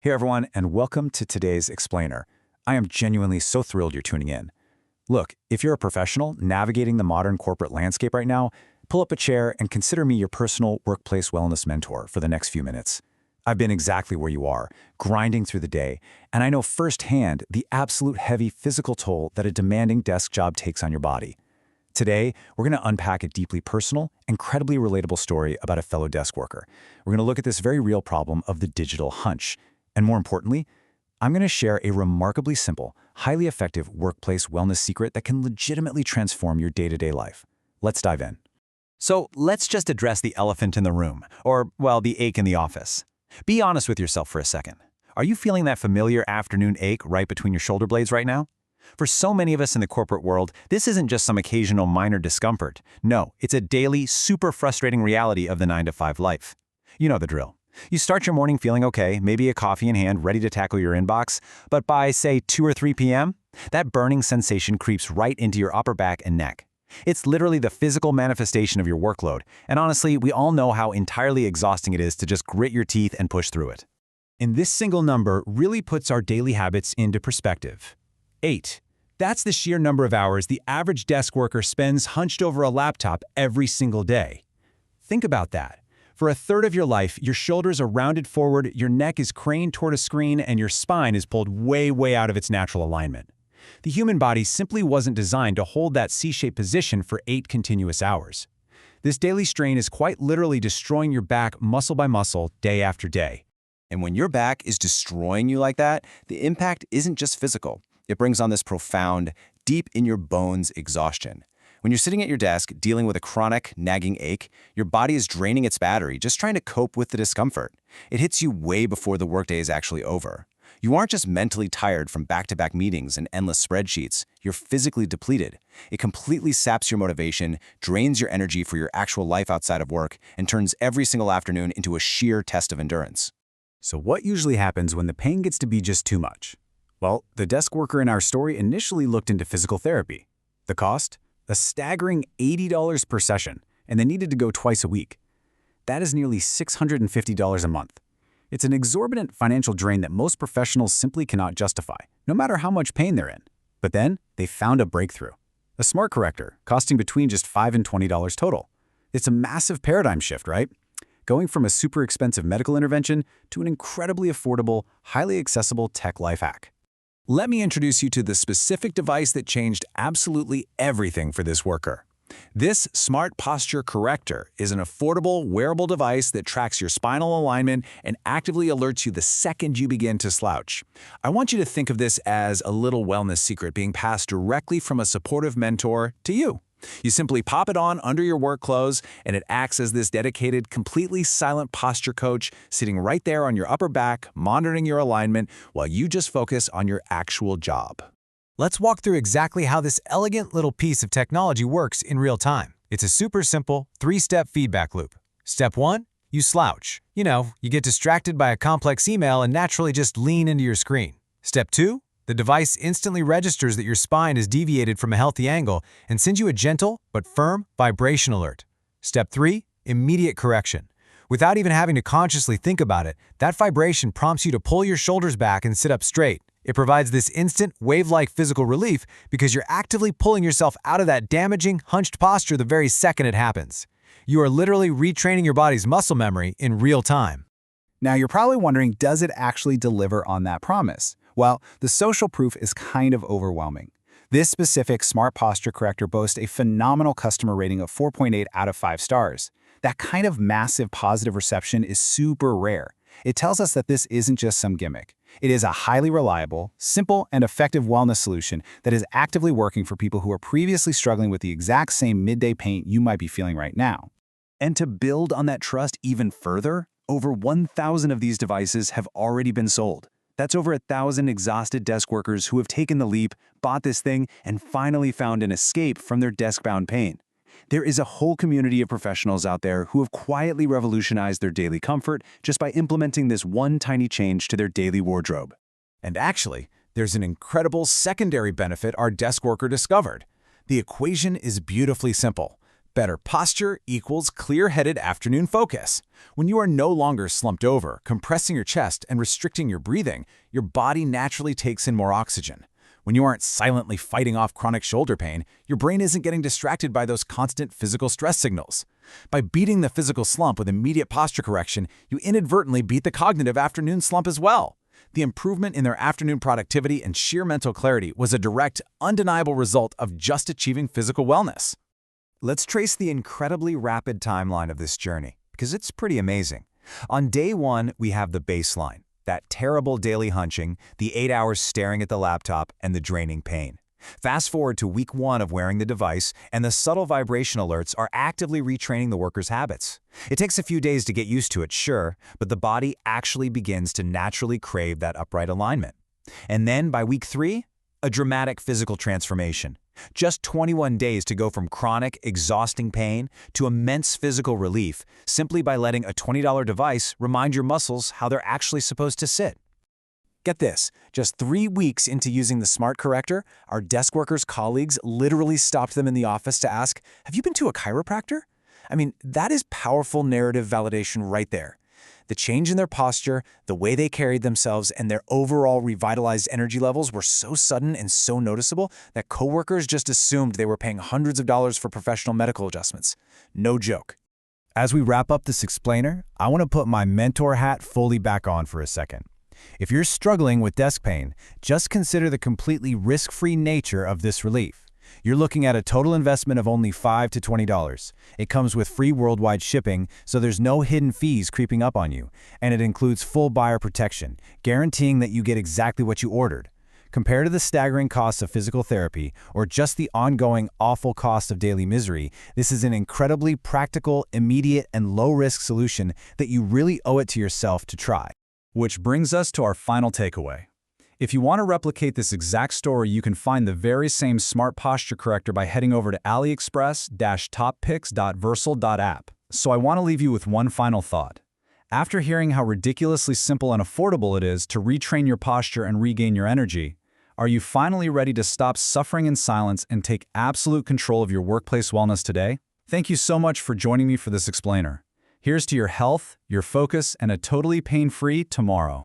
Hey everyone, and welcome to today's Explainer. I am genuinely so thrilled you're tuning in. Look, if you're a professional navigating the modern corporate landscape right now, pull up a chair and consider me your personal workplace wellness mentor for the next few minutes. I've been exactly where you are, grinding through the day, and I know firsthand the absolute heavy physical toll that a demanding desk job takes on your body. Today, we're going to unpack a deeply personal, incredibly relatable story about a fellow desk worker. We're going to look at this very real problem of the digital hunch. And more importantly, I'm going to share a remarkably simple, highly effective workplace wellness secret that can legitimately transform your day-to-day life. Let's dive in. So let's just address the elephant in the room, or, well, the ache in the office. Be honest with yourself for a second. Are you feeling that familiar afternoon ache right between your shoulder blades right now? For so many of us in the corporate world, this isn't just some occasional minor discomfort. No, it's a daily, super frustrating reality of the 9-to-5 life. You know the drill. You start your morning feeling okay, maybe a coffee in hand, ready to tackle your inbox, but by, say, 2 or 3 p.m., that burning sensation creeps right into your upper back and neck. It's literally the physical manifestation of your workload, and honestly, we all know how entirely exhausting it is to just grit your teeth and push through it. And this single number really puts our daily habits into perspective. 8. That's the sheer number of hours the average desk worker spends hunched over a laptop every single day. Think about that. For a third of your life, your shoulders are rounded forward, your neck is craned toward a screen, and your spine is pulled way out of its natural alignment. The human body simply wasn't designed to hold that C-shaped position for 8 continuous hours. This daily strain is quite literally destroying your back muscle by muscle, day after day. And when your back is destroying you like that, the impact isn't just physical. It brings on this profound, deep in your bones exhaustion. When you're sitting at your desk dealing with a chronic, nagging ache, your body is draining its battery just trying to cope with the discomfort. It hits you way before the workday is actually over. You aren't just mentally tired from back-to-back meetings and endless spreadsheets, you're physically depleted. It completely saps your motivation, drains your energy for your actual life outside of work, and turns every single afternoon into a sheer test of endurance. So what usually happens when the pain gets to be just too much? Well, the desk worker in our story initially looked into physical therapy. The cost? A staggering $80 per session, and they needed to go twice a week. That is nearly $650 a month. It's an exorbitant financial drain that most professionals simply cannot justify, no matter how much pain they're in. But then, they found a breakthrough. A smart corrector, costing between just $5 and $20 total. It's a massive paradigm shift, right? Going from a super expensive medical intervention to an incredibly affordable, highly accessible tech life hack. Let me introduce you to the specific device that changed absolutely everything for this worker. This Smart Posture Corrector is an affordable, wearable device that tracks your spinal alignment and actively alerts you the second you begin to slouch. I want you to think of this as a little wellness secret being passed directly from a supportive mentor to you. You simply pop it on under your work clothes, and it acts as this dedicated, completely silent posture coach sitting right there on your upper back, monitoring your alignment while you just focus on your actual job. Let's walk through exactly how this elegant little piece of technology works in real time. It's a super simple, 3-step feedback loop. Step 1, you slouch. You get distracted by a complex email and naturally just lean into your screen. Step 2, the device instantly registers that your spine is deviated from a healthy angle and sends you a gentle but firm vibration alert. Step 3, immediate correction. Without even having to consciously think about it, that vibration prompts you to pull your shoulders back and sit up straight. It provides this instant, wave-like physical relief because you're actively pulling yourself out of that damaging, hunched posture the very second it happens. You are literally retraining your body's muscle memory in real time. Now, you're probably wondering, does it actually deliver on that promise? Well, the social proof is kind of overwhelming. This specific Smart Posture Corrector boasts a phenomenal customer rating of 4.8 out of 5 stars. That kind of massive positive reception is super rare. It tells us that this isn't just some gimmick. It is a highly reliable, simple, and effective wellness solution that is actively working for people who are previously struggling with the exact same midday pain you might be feeling right now. And to build on that trust even further, over 1,000 of these devices have already been sold. That's over 1,000 exhausted desk workers who have taken the leap, bought this thing, and finally found an escape from their desk-bound pain. There is a whole community of professionals out there who have quietly revolutionized their daily comfort just by implementing this one tiny change to their daily wardrobe. And actually, there's an incredible secondary benefit our desk worker discovered. The equation is beautifully simple. Better posture equals clear-headed afternoon focus. When you are no longer slumped over, compressing your chest and restricting your breathing, your body naturally takes in more oxygen. When you aren't silently fighting off chronic shoulder pain, your brain isn't getting distracted by those constant physical stress signals. By beating the physical slump with immediate posture correction, you inadvertently beat the cognitive afternoon slump as well. The improvement in their afternoon productivity and sheer mental clarity was a direct, undeniable result of just achieving physical wellness. Let's trace the incredibly rapid timeline of this journey, because it's pretty amazing. On day 1, we have the baseline, that terrible daily hunching, the 8 hours staring at the laptop, and the draining pain. Fast forward to week 1 of wearing the device, and the subtle vibration alerts are actively retraining the worker's habits. It takes a few days to get used to it, sure, but the body actually begins to naturally crave that upright alignment. And then by week 3, a dramatic physical transformation. Just 21 days to go from chronic, exhausting pain to immense physical relief simply by letting a $20 device remind your muscles how they're actually supposed to sit. Get this, just 3 weeks into using the Smart Corrector, our desk workers' colleagues literally stopped them in the office to ask, "Have you been to a chiropractor?" I mean, that is powerful narrative validation right there. The change in their posture, the way they carried themselves, and their overall revitalized energy levels were so sudden and so noticeable that coworkers just assumed they were paying hundreds of dollars for professional medical adjustments. No joke. As we wrap up this explainer, I want to put my mentor hat fully back on for a second. If you're struggling with desk pain, just consider the completely risk-free nature of this relief. You're looking at a total investment of only $5 to $20. It comes with free worldwide shipping, so there's no hidden fees creeping up on you, and it includes full buyer protection, guaranteeing that you get exactly what you ordered. Compared to the staggering costs of physical therapy or just the ongoing awful cost of daily misery, this is an incredibly practical, immediate, and low-risk solution that you really owe it to yourself to try. Which brings us to our final takeaway. If you want to replicate this exact story, you can find the very same smart posture corrector by heading over to aliexpress-toppicks.vercel.app. So I want to leave you with one final thought. After hearing how ridiculously simple and affordable it is to retrain your posture and regain your energy, are you finally ready to stop suffering in silence and take absolute control of your workplace wellness today? Thank you so much for joining me for this explainer. Here's to your health, your focus, and a totally pain-free tomorrow.